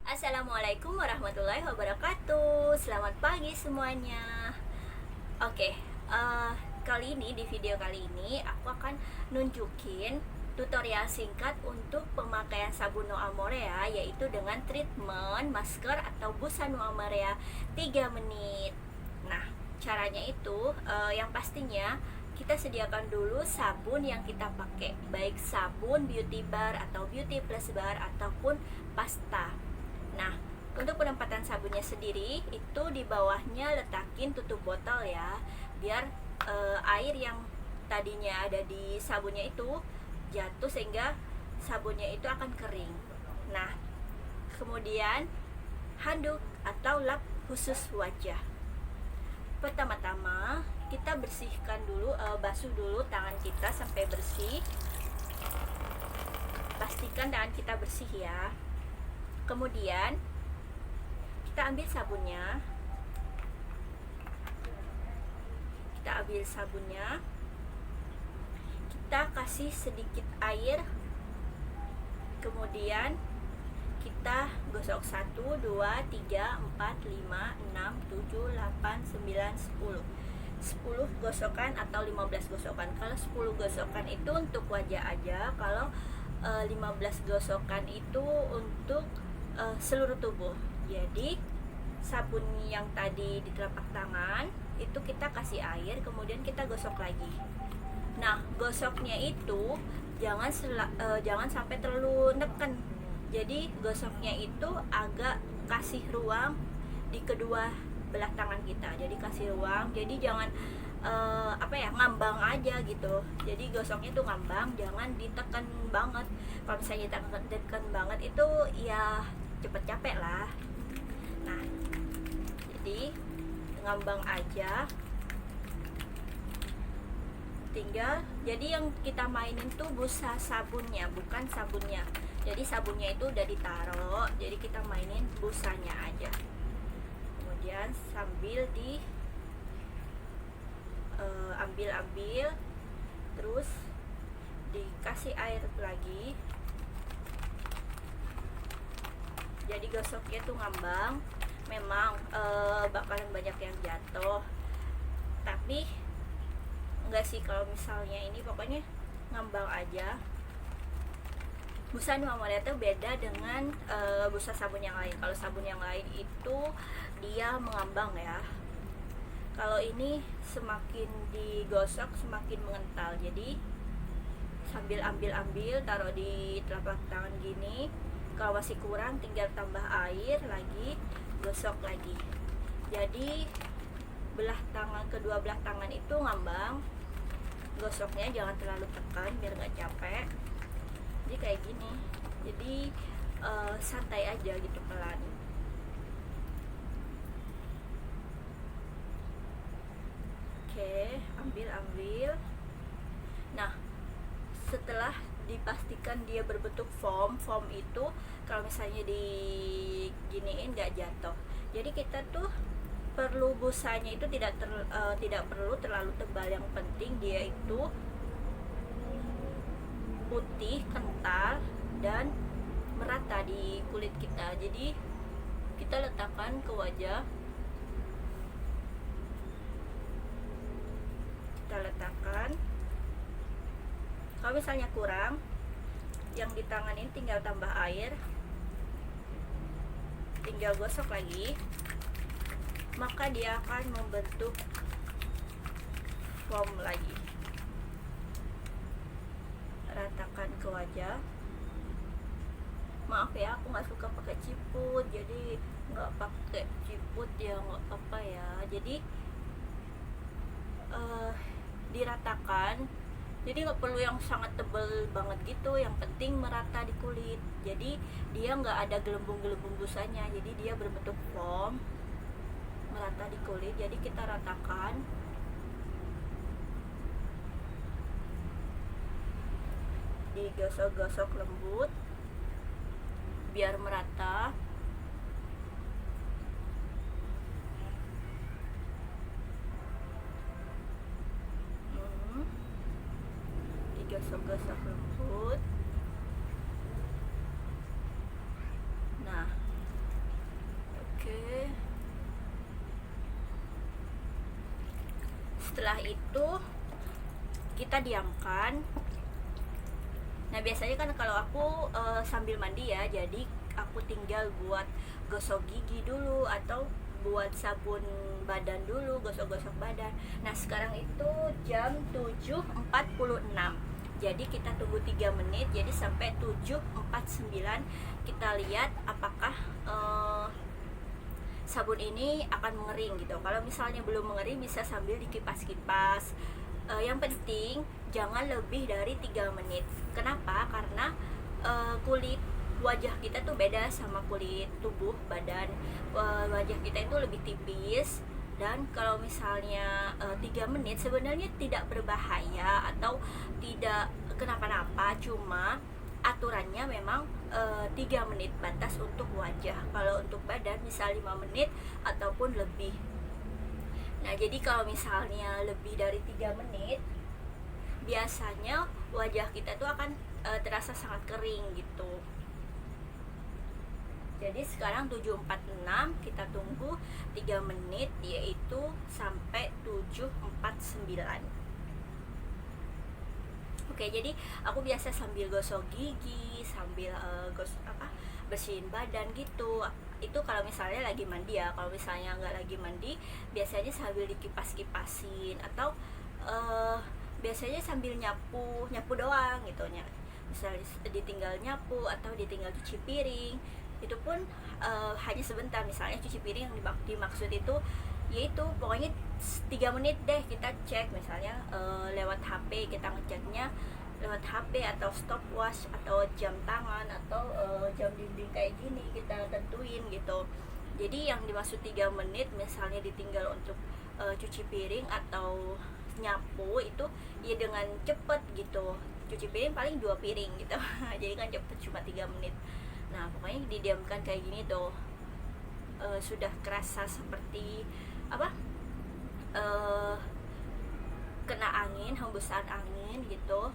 Assalamualaikum warahmatullahi wabarakatuh. Selamat pagi semuanya. Oke, kali ini di video kali ini aku akan nunjukin tutorial singkat untuk pemakaian sabun Noa Morea, yaitu dengan treatment masker atau busa Noa Morea 3 menit. Nah, caranya itu yang pastinya kita sediakan dulu sabun yang kita pakai, baik sabun beauty bar atau beauty plus bar ataupun pasta. Nah, untuk penempatan sabunnya sendiri itu di bawahnya letakin tutup botol ya, biar air yang tadinya ada di sabunnya itu jatuh sehingga sabunnya itu akan kering. Nah, kemudian handuk atau lap khusus wajah. Pertama-tama kita bersihkan dulu, basuh dulu tangan kita sampai bersih. Pastikan tangan kita bersih ya. Kemudian kita ambil sabunnya, kita kasih sedikit air, kemudian kita gosok 1, 2, 3, 4, 5, 6, 7, 8, 9, 10 gosokan atau 15 gosokan. Kalau 10 gosokan itu untuk wajah aja, kalau 15 gosokan itu untuk seluruh tubuh. Jadi sabun yang tadi di telapak tangan itu kita kasih air, kemudian kita gosok lagi. Nah, gosoknya itu jangan sampai terlalu neken. Jadi gosoknya itu agak kasih ruang di kedua belah tangan kita. Jadi kasih ruang. Jadi jangan ngambang aja gitu. Jadi gosoknya tuh ngambang, jangan ditekan banget. Kalau misalnya ditekan banget itu ya cepet capek lah. Nah, jadi ngambang aja. Tinggal, jadi yang kita mainin tuh busa sabunnya, bukan sabunnya. Jadi sabunnya itu udah ditaruh, jadi kita mainin busanya aja. Kemudian sambil ambil, terus dikasih air lagi. Jadi gosoknya tuh ngambang. Memang bakalan banyak yang jatuh, tapi enggak sih kalau misalnya ini, pokoknya ngambang aja. Busa Noa Morea itu beda dengan busa sabun yang lain. Kalau sabun yang lain itu dia mengambang ya. Kalau ini semakin digosok semakin mengental. Jadi sambil ambil taruh di telapak tangan gini. Kalau masih kurang tinggal tambah air lagi, gosok lagi. Jadi kedua belah tangan itu ngambang. Gosoknya jangan terlalu tekan biar nggak capek. Jadi kayak gini. Jadi santai aja gitu, pelan. Oke, ambil. Nah, setelah dipastikan dia berbentuk foam itu kalau misalnya diginiin nggak jatuh. Jadi kita tuh perlu busanya itu tidak perlu terlalu tebal. Yang penting dia itu putih, kental, dan merata di kulit kita. Jadi kita letakkan ke wajah, kalau misalnya kurang, yang di tangan ini tinggal tambah air, tinggal gosok lagi, maka dia akan membentuk foam lagi. Ratakan ke wajah. Maaf ya, aku nggak suka pakai ciput, jadi nggak pakai ciput ya, nggak apa ya. Jadi diratakan. Jadi nggak perlu yang sangat tebal banget gitu, yang penting merata di kulit. Jadi dia nggak ada gelembung busanya, jadi dia berbentuk foam, merata di kulit. Jadi kita ratakan. Digosok-gosok lembut biar merata. Digosok-gosok lembut. Nah, Setelah itu kita diamkan. Nah biasanya kan kalau aku sambil mandi ya, jadi aku tinggal buat gosok gigi dulu atau buat sabun badan dulu, gosok-gosok badan. Nah sekarang itu jam 7.46, jadi kita tunggu 3 menit, jadi sampai 7.49 kita lihat apakah sabun ini akan mengering gitu. Kalau misalnya belum mengering bisa sambil dikipas-kipas. Yang penting jangan lebih dari 3 menit. Kenapa? Karena kulit wajah kita tuh beda sama kulit tubuh badan. Wajah kita itu lebih tipis, dan kalau misalnya 3 menit sebenarnya tidak berbahaya atau tidak kenapa-napa, cuma aturannya memang 3 menit batas untuk wajah. Kalau untuk badan bisa 5 menit ataupun lebih. Nah jadi kalau misalnya lebih dari 3 menit biasanya wajah kita tuh akan terasa sangat kering gitu. Jadi sekarang 7.46, kita tunggu 3 menit, yaitu sampai 7.49. Oke, jadi aku biasa sambil gosok gigi, sambil bersihin badan gitu. Itu kalau misalnya lagi mandi ya. Kalau misalnya nggak lagi mandi, biasanya sambil dikipas-kipasin, atau biasanya sambil nyapu doang gitu ya. Misalnya ditinggal nyapu atau ditinggal cuci piring, itu pun hanya sebentar. Misalnya cuci piring yang dimaksud itu yaitu pokoknya 3 menit deh kita cek, misalnya lewat HP, kita ngeceknya lewat HP atau stopwatch atau jam tangan atau jam dinding kayak gini kita tentuin gitu. Jadi yang dimaksud 3 menit misalnya ditinggal untuk cuci piring atau nyapu itu ya dengan cepet gitu. Cuci piring paling 2 piring gitu jadi kan cepet, cuma 3 menit. Nah pokoknya didiamkan kayak gini tuh sudah kerasa seperti apa, kena angin, hembusan angin gitu,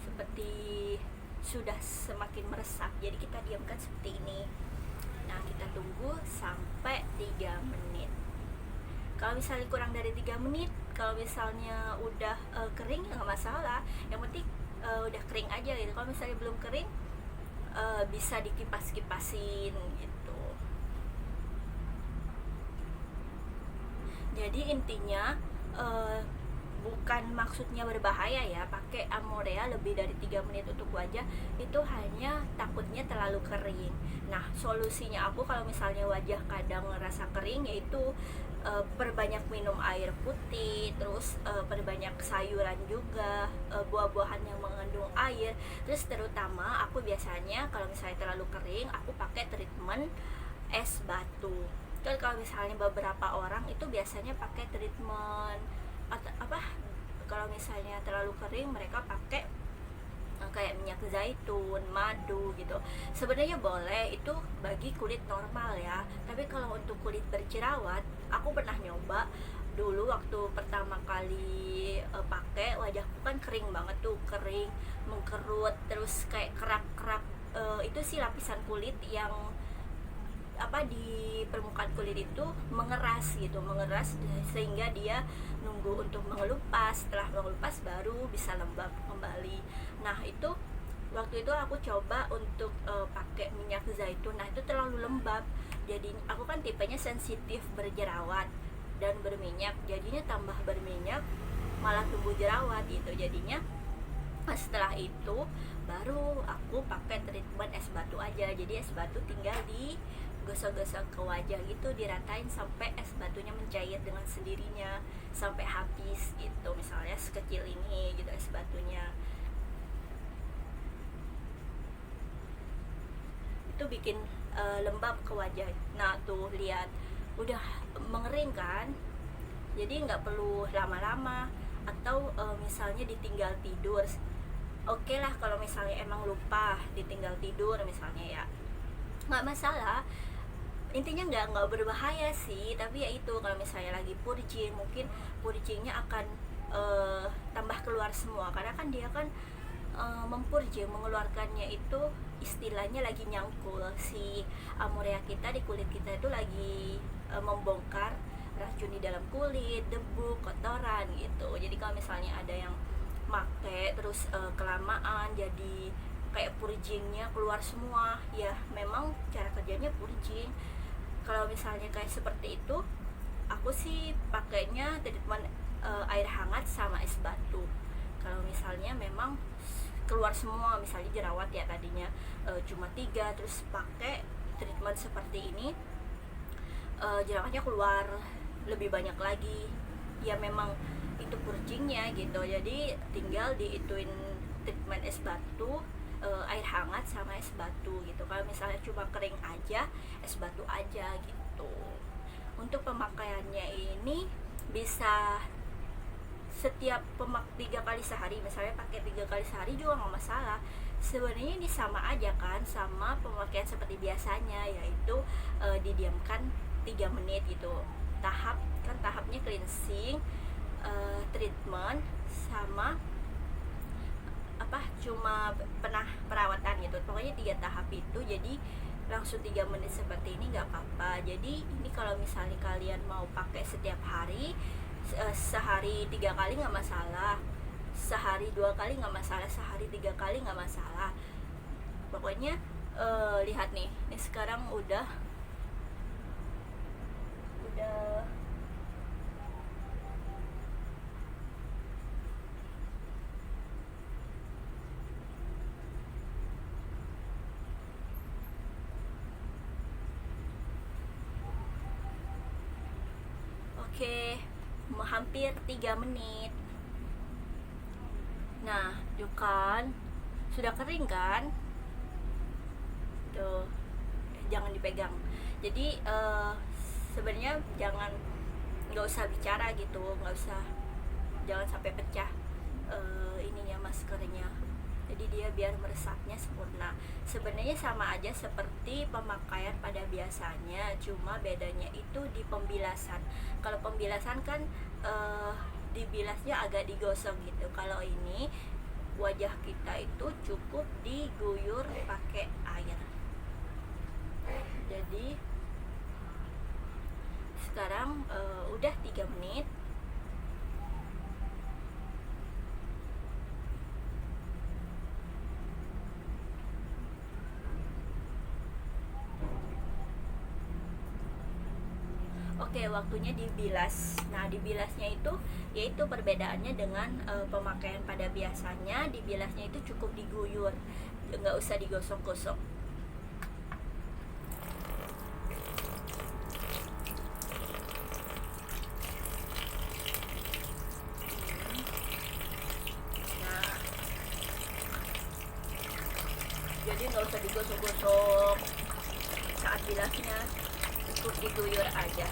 seperti sudah semakin meresap. Jadi kita diamkan seperti ini. Nah kita tunggu sampai 3 menit. Kalau misalnya kurang dari 3 menit, kalau misalnya udah kering ya nggak masalah, yang penting udah kering aja gitu. Kalau misalnya belum kering bisa dikipas-kipasin gitu. Jadi intinya bukan maksudnya berbahaya ya pakai Amorea lebih dari 3 menit untuk wajah, itu hanya takutnya terlalu kering. Nah solusinya aku kalau misalnya wajah kadang ngerasa kering, yaitu perbanyak minum air putih, terus perbanyak sayuran juga, buah-buahan yang mengandung air. Terus terutama aku biasanya kalau misalnya terlalu kering, aku pakai treatment es batu. Kan kalau misalnya beberapa orang itu biasanya pakai treatment atau apa, kalau misalnya terlalu kering mereka pakai kayak minyak zaitun, madu gitu. Sebenarnya boleh itu bagi kulit normal ya, tapi kalau untuk kulit berjerawat, aku pernah nyoba dulu waktu pertama kali pakai, wajahku kan kering banget tuh, kering, mengkerut, terus kayak kerak-kerak. Itu sih lapisan kulit yang apa di permukaan kulit itu mengeras gitu, mengeras sehingga dia nunggu untuk mengelupas. Setelah mengelupas baru bisa lembab kembali. Nah itu waktu itu aku coba untuk pakai minyak zaitun. Nah itu terlalu lembab, jadi aku kan tipenya sensitif berjerawat dan berminyak, jadinya tambah berminyak malah tumbuh jerawat gitu. Jadinya setelah itu baru aku pakai treatment es batu aja. Jadi es batu tinggal digosok-gosok ke wajah gitu, diratain sampai es batunya mencair dengan sendirinya sampai habis gitu. Misalnya sekecil ini gitu es batunya, itu bikin lembab ke wajah. Nah tuh lihat udah mengering kan, jadi nggak perlu lama-lama. Atau misalnya ditinggal tidur, oke lah kalau misalnya emang lupa ditinggal tidur misalnya ya nggak masalah, intinya nggak berbahaya sih. Tapi ya itu kalau misalnya lagi purging, mungkin purgingnya akan tambah keluar semua, karena kan dia kan mempurging, mengeluarkannya itu istilahnya lagi nyangkul. Si Amorea kita di kulit kita itu lagi membongkar racun di dalam kulit, debu, kotoran gitu. Jadi kalau misalnya ada yang make terus kelamaan jadi kayak purgingnya keluar semua, ya memang cara kerjanya purging. Kalau misalnya kayak seperti itu, aku sih pakainya treatment air hangat sama es batu. Kalau misalnya memang keluar semua, misalnya jerawat ya tadinya cuma 3, terus pakai treatment seperti ini, jerawatnya keluar lebih banyak lagi, ya memang itu purgingnya gitu. Jadi tinggal diituin treatment es batu, air hangat sama es batu gitu. Kalau misalnya cuma kering aja, es batu aja gitu. Untuk pemakaiannya ini bisa setiap 3 kali sehari, misalnya pakai 3 kali sehari juga nggak masalah. Sebenarnya ini sama aja kan sama pemakaian seperti biasanya, yaitu didiamkan 3 menit gitu. Tahapnya cleansing, treatment, sama cuma perawatan gitu. Pokoknya 3 tahap itu, jadi langsung 3 menit seperti ini nggak apa-apa. Jadi ini kalau misalnya kalian mau pakai setiap hari, sehari 3 kali nggak masalah, sehari 2 kali nggak masalah, sehari 3 kali nggak masalah. Pokoknya lihat nih, ini sekarang udah oke, hampir 3 menit. Nah, tuh kan sudah kering kan? Tuh, jangan dipegang. Jadi sebenarnya nggak usah bicara gitu, jangan sampai pecah ininya maskernya. Jadi dia biar meresapnya sempurna. Sebenarnya sama aja seperti pemakaian pada biasanya, cuma bedanya itu di pembilasan. Kalau pembilasan kan dibilasnya agak digosok gitu. Kalau ini wajah kita itu cukup diguyur pakai air. Jadi sekarang udah 3 menit. Oke, waktunya dibilas. Nah, dibilasnya itu yaitu perbedaannya dengan pemakaian pada biasanya. Dibilasnya itu cukup diguyur, nggak usah digosok-gosok. Nah, jadi nggak usah digosok-gosok saat bilasnya, cukup diguyur aja.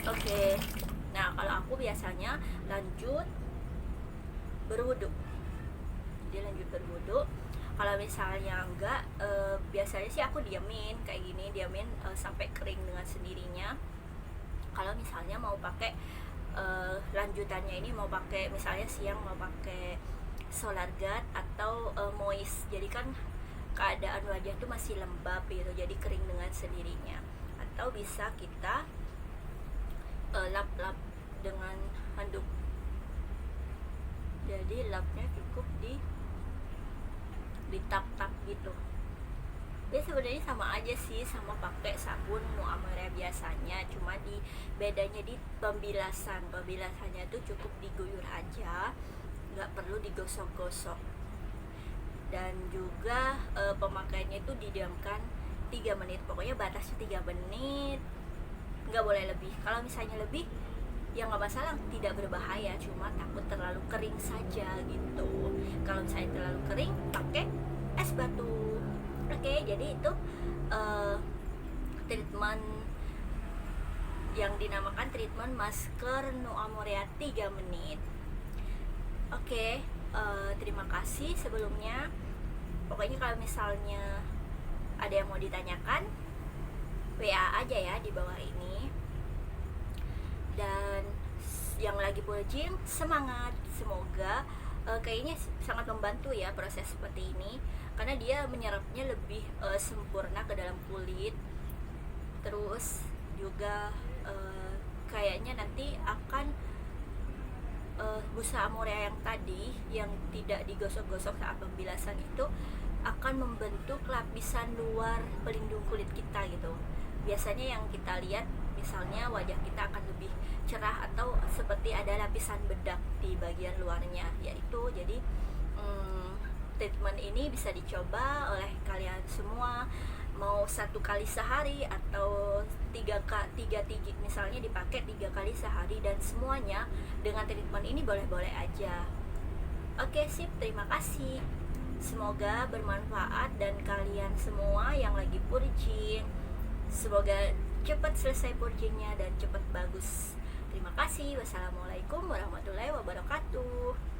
Oke, nah kalau aku biasanya lanjut berwudu. Dia lanjut berwudu. Kalau misalnya enggak, biasanya sih aku diamin kayak gini, sampai kering dengan sendirinya. Kalau misalnya mau pakai lanjutannya ini, mau pakai misalnya siang mau pakai Solar Guard atau moist, jadi kan keadaan wajah tuh masih lembab gitu, jadi kering dengan sendirinya. Atau bisa kita lap-lap dengan handuk. Jadi lapnya cukup ditap-tap gitu. Ya sebenarnya sama aja sih, sama pakai sabun Muamaria biasanya, cuma bedanya di pembilasannya tuh cukup diguyur aja, nggak perlu digosok-gosok. Dan juga pemakaiannya itu didiamkan 3 menit, pokoknya batasnya 3 menit, nggak boleh lebih. Kalau misalnya lebih ya nggak masalah, tidak berbahaya, cuma takut terlalu kering saja gitu. Kalau misalnya terlalu kering, pakai es batu. Oke, jadi itu treatment yang dinamakan treatment masker Muamaria 3 menit. Oke, terima kasih sebelumnya. Pokoknya kalau misalnya ada yang mau ditanyakan, WA aja ya di bawah ini. Dan yang lagi purging, semangat, semoga kayaknya sangat membantu ya proses seperti ini, karena dia menyerapnya lebih sempurna ke dalam kulit. Terus juga kayaknya nanti akan busa amorea yang tadi yang tidak digosok-gosok saat pembilasan itu akan membentuk lapisan luar pelindung kulit kita gitu. Biasanya yang kita lihat misalnya wajah kita akan lebih cerah atau seperti ada lapisan bedak di bagian luarnya, yaitu jadi treatment ini bisa dicoba oleh kalian semua, mau 1 kali sehari atau 3 misalnya dipakai 3 kali sehari, dan semuanya dengan treatment ini boleh-boleh aja. Oke sip, terima kasih, semoga bermanfaat, dan kalian semua yang lagi purging semoga cepat selesai purgingnya dan cepat bagus. Terima kasih. Wassalamualaikum warahmatullahi wabarakatuh.